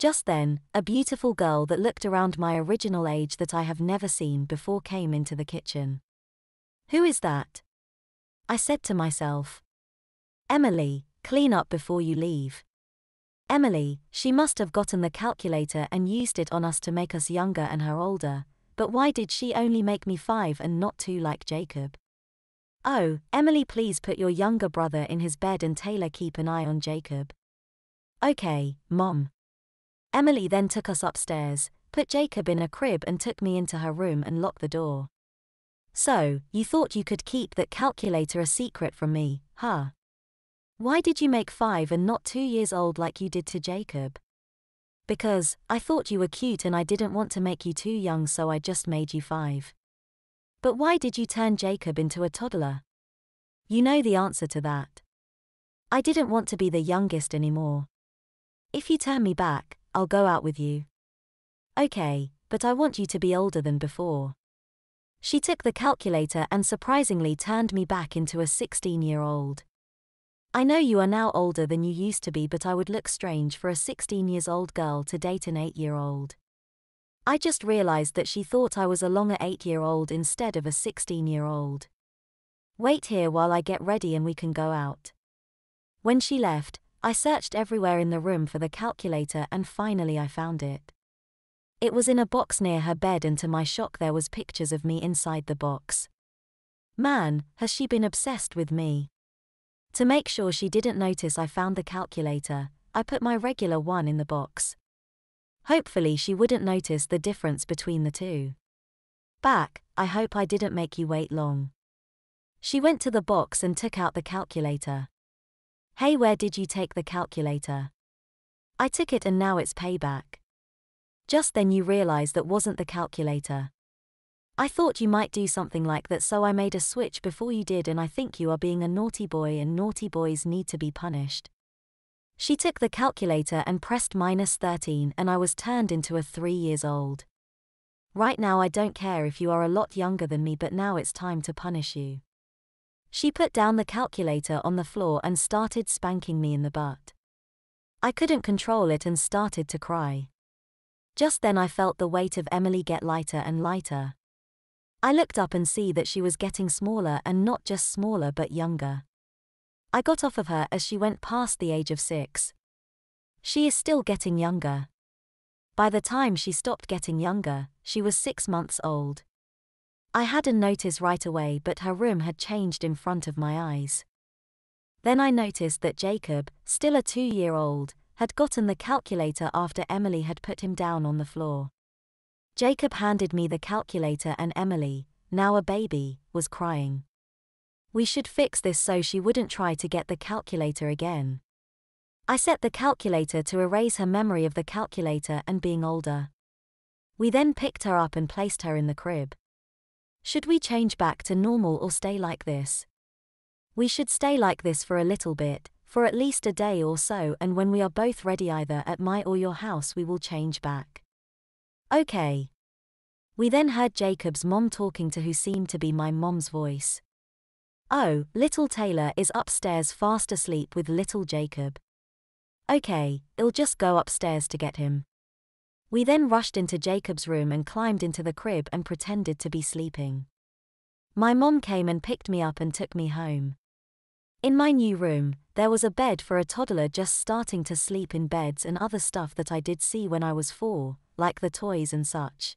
Just then, a beautiful girl that looked around my original age that I have never seen before came into the kitchen. "Who is that?" I said to myself. "Emily, clean up before you leave." Emily, she must have gotten the calculator and used it on us to make us younger and her older, but why did she only make me 5 and not 2 like Jacob? "Oh, Emily, please put your younger brother in his bed and Taylor keep an eye on Jacob." "Okay, Mom." Emily then took us upstairs, put Jacob in a crib and took me into her room and locked the door. "So, you thought you could keep that calculator a secret from me, huh? Why did you make 5 and not 2 years old like you did to Jacob?" "Because I thought you were cute and I didn't want to make you too young, so I just made you 5. "But why did you turn Jacob into a toddler?" "You know the answer to that." "I didn't want to be the youngest anymore. If you turn me back, I'll go out with you." "Okay, but I want you to be older than before." She took the calculator and surprisingly turned me back into a 16-year-old. "I know you are now older than you used to be, but I would look strange for a 16-year-old girl to date an 8-year-old. I just realized that she thought I was a longer 8-year-old instead of a 16-year-old. "Wait here while I get ready and we can go out." When she left, I searched everywhere in the room for the calculator and finally I found it. It was in a box near her bed and to my shock there was pictures of me inside the box. Man, has she been obsessed with me. To make sure she didn't notice I found the calculator, I put my regular one in the box. Hopefully she wouldn't notice the difference between the two. "Back, I hope I didn't make you wait long." She went to the box and took out the calculator. "Hey, where did you take the calculator?" "I took it and now it's payback." Just then you realize that wasn't the calculator. "I thought you might do something like that, so I made a switch before you did, and I think you are being a naughty boy and naughty boys need to be punished." She took the calculator and pressed -13 and I was turned into a 3 years old. "Right now I don't care if you are a lot younger than me, but now it's time to punish you." She put down the calculator on the floor and started spanking me in the butt. I couldn't control it and started to cry. Just then I felt the weight of Emily get lighter and lighter. I looked up and see that she was getting smaller, and not just smaller but younger. I got off of her as she went past the age of 6. She is still getting younger. By the time she stopped getting younger, she was 6 months old. I hadn't noticed right away, but her room had changed in front of my eyes. Then I noticed that Jacob, still a 2-year-old, had gotten the calculator after Emily had put him down on the floor. Jacob handed me the calculator and Emily, now a baby, was crying. We should fix this so she wouldn't try to get the calculator again. I set the calculator to erase her memory of the calculator and being older. We then picked her up and placed her in the crib. Should we change back to normal or stay like this? We should stay like this for a little bit, for at least a day or so, and when we are both ready either at my or your house we will change back. Okay. We then heard Jacob's mom talking to who seemed to be my mom's voice. "Oh, little Taylor is upstairs fast asleep with little Jacob." "Okay, I'll just go upstairs to get him." We then rushed into Jacob's room and climbed into the crib and pretended to be sleeping. My mom came and picked me up and took me home. In my new room, there was a bed for a toddler just starting to sleep in, beds and other stuff that I did see when I was 4, like the toys and such.